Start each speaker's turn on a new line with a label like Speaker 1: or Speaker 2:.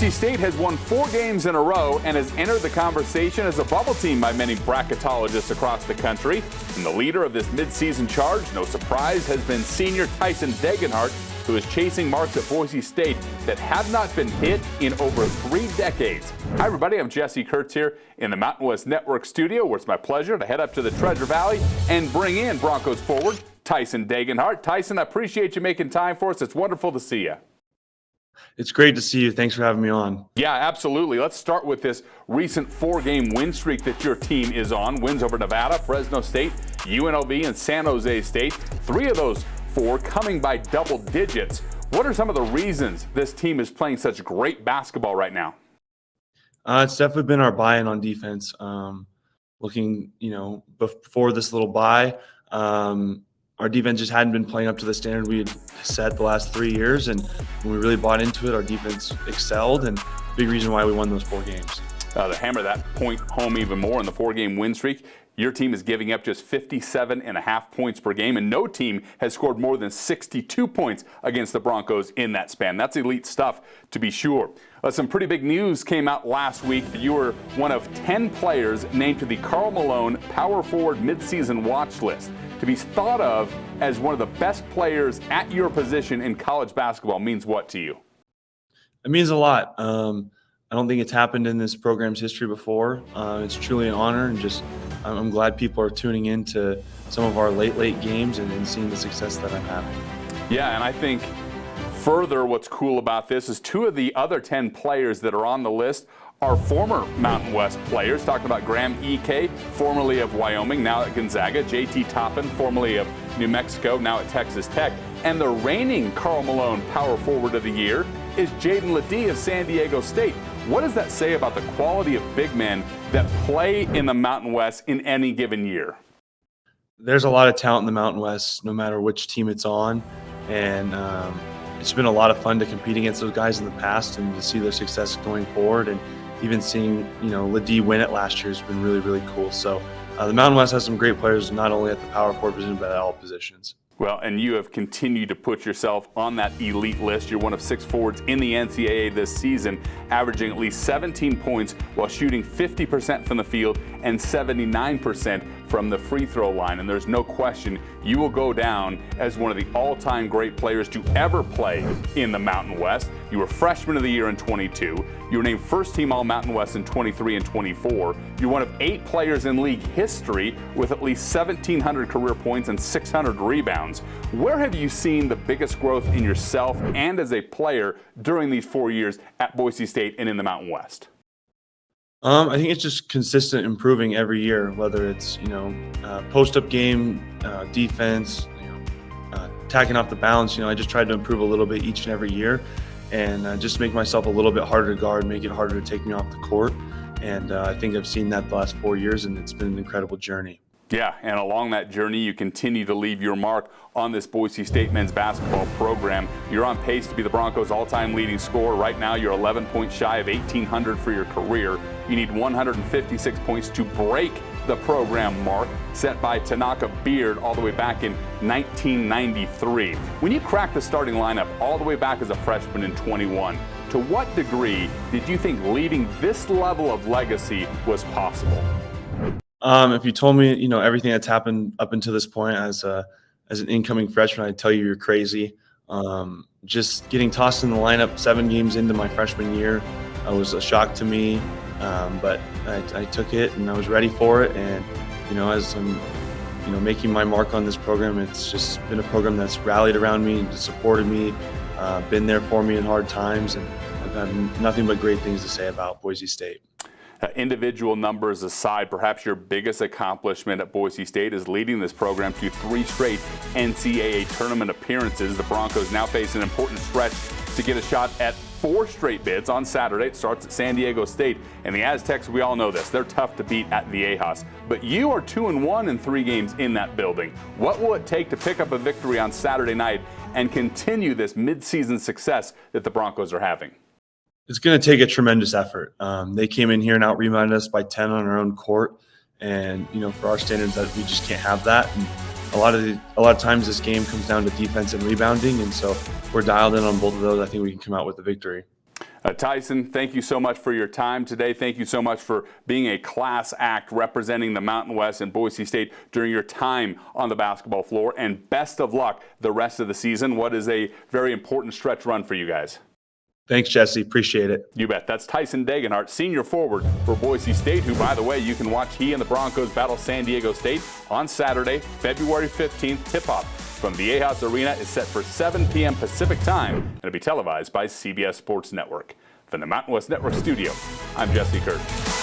Speaker 1: Boise State has won 4 games in a row and has entered the conversation as a bubble team by many bracketologists across the country. And the leader of this midseason charge, no surprise, has been senior Tyson Degenhart, who is chasing marks at Boise State that have not been hit in over 3 decades. Hi, everybody. I'm Jesse Kurtz here in the Mountain West Network studio, where it's my pleasure to head up to the Treasure Valley and bring in Broncos forward Tyson Degenhart. Tyson, I appreciate you making time for us. It's wonderful to see you.
Speaker 2: It's great to see you. Thanks for having me on.
Speaker 1: Yeah, absolutely. Let's start with this recent 4-game win streak that your team is on. Wins over Nevada, Fresno State, UNLV, and San Jose State. 3 of those 4 coming by double digits. What are some of the reasons this team is playing such great basketball right now?
Speaker 2: It's definitely been our buy-in on defense. Looking, before this little buy, our defense just hadn't been playing up to the standard we had set the last 3 years, and when we really bought into it, our defense excelled, and big reason why we won those 4 games.
Speaker 1: To hammer that point home even more in the 4-game win streak, your team is giving up just 57.5 points per game, and no team has scored more than 62 points against the Broncos in that span. That's elite stuff, to be sure. Some pretty big news came out last week. You were one of 10 players named to the Karl Malone Power Forward Midseason Watch List. To be thought of as one of the best players at your position in college basketball means what to you?
Speaker 2: It means a lot. I don't think it's happened in this program's history before. It's truly an honor, and I'm glad people are tuning into some of our late games and seeing the success that I'm having.
Speaker 1: Yeah, and I think further what's cool about this is 2 of the other 10 players that are on the list are former Mountain West players. Talking about Graham E.K., formerly of Wyoming, now at Gonzaga. J.T. Toppin, formerly of New Mexico, now at Texas Tech. And the reigning Karl Malone Power Forward of the Year is Jaden Ledee of San Diego State. What does that say about the quality of big men that play in the Mountain West in any given year?
Speaker 2: There's a lot of talent in the Mountain West, no matter which team it's on. And it's been a lot of fun to compete against those guys in the past and to see their success going forward. And even seeing, Ledee win it last year has been really, really cool. So the Mountain West has some great players, not only at the power forward position, but at all positions.
Speaker 1: Well, and you have continued to put yourself on that elite list. You're one of 6 forwards in the NCAA this season, averaging at least 17 points while shooting 50% from the field and 79% from the free throw line. And there's no question you will go down as one of the all-time great players to ever play in the Mountain West. You were Freshman of the Year in 22. You were named First Team All-Mountain West in 23 and 24. You're one of 8 players in league history with at least 1,700 career points and 600 rebounds. Where have you seen the biggest growth in yourself and as a player during these 4 years at Boise State and in the Mountain West?
Speaker 2: I think it's just consistent improving every year, whether it's, post-up game, defense, tacking off the bounce. I just tried to improve a little bit each and every year and just make myself a little bit harder to guard, make it harder to take me off the court. And I think I've seen that the last 4 years, and it's been an incredible journey. Yeah,
Speaker 1: and along that journey, you continue to leave your mark on this Boise State men's basketball program. You're on pace to be the Broncos' all-time leading scorer. Right now, you're 11 points shy of 1,800 for your career. You need 156 points to break the program mark set by Tanaka Beard all the way back in 1993. When you cracked the starting lineup all the way back as a freshman in 21, to what degree did you think leaving this level of legacy was possible?
Speaker 2: If you told me, everything that's happened up until this point as an incoming freshman, I'd tell you you're crazy. Just getting tossed in the lineup 7 games into my freshman year was a shock to me, but I took it and I was ready for it. And as I'm making my mark on this program, it's just been a program that's rallied around me and supported me, been there for me in hard times, and I've had nothing but great things to say about Boise State.
Speaker 1: Individual numbers aside, perhaps your biggest accomplishment at Boise State is leading this program to 3 straight NCAA tournament appearances. The Broncos now face an important stretch to get a shot at 4 straight bids on Saturday. It starts at San Diego State, and the Aztecs, we all know this, they're tough to beat at Viejas. But you are 2-1 in 3 games in that building. What will it take to pick up a victory on Saturday night and continue this midseason success that the Broncos are having?
Speaker 2: It's going to take a tremendous effort. They came in here and out-rebounded us by 10 on our own court, and for our standards, that we just can't have that. And a lot of times, this game comes down to defense and rebounding, and so if we're dialed in on both of those, I think we can come out with the victory.
Speaker 1: Tyson, thank you so much for your time today. Thank you so much for being a class act representing the Mountain West and Boise State during your time on the basketball floor. And best of luck the rest of the season. What is a very important stretch run for you guys.
Speaker 2: Thanks, Jesse. Appreciate it.
Speaker 1: You bet. That's Tyson Degenhart, senior forward for Boise State, who, by the way, you can watch he and the Broncos battle San Diego State on Saturday, February 15th. Tip-off from the Ahaus Arena is set for 7 p.m. Pacific time, and it'll be televised by CBS Sports Network. From the Mountain West Network studio, I'm Jesse Kurtz.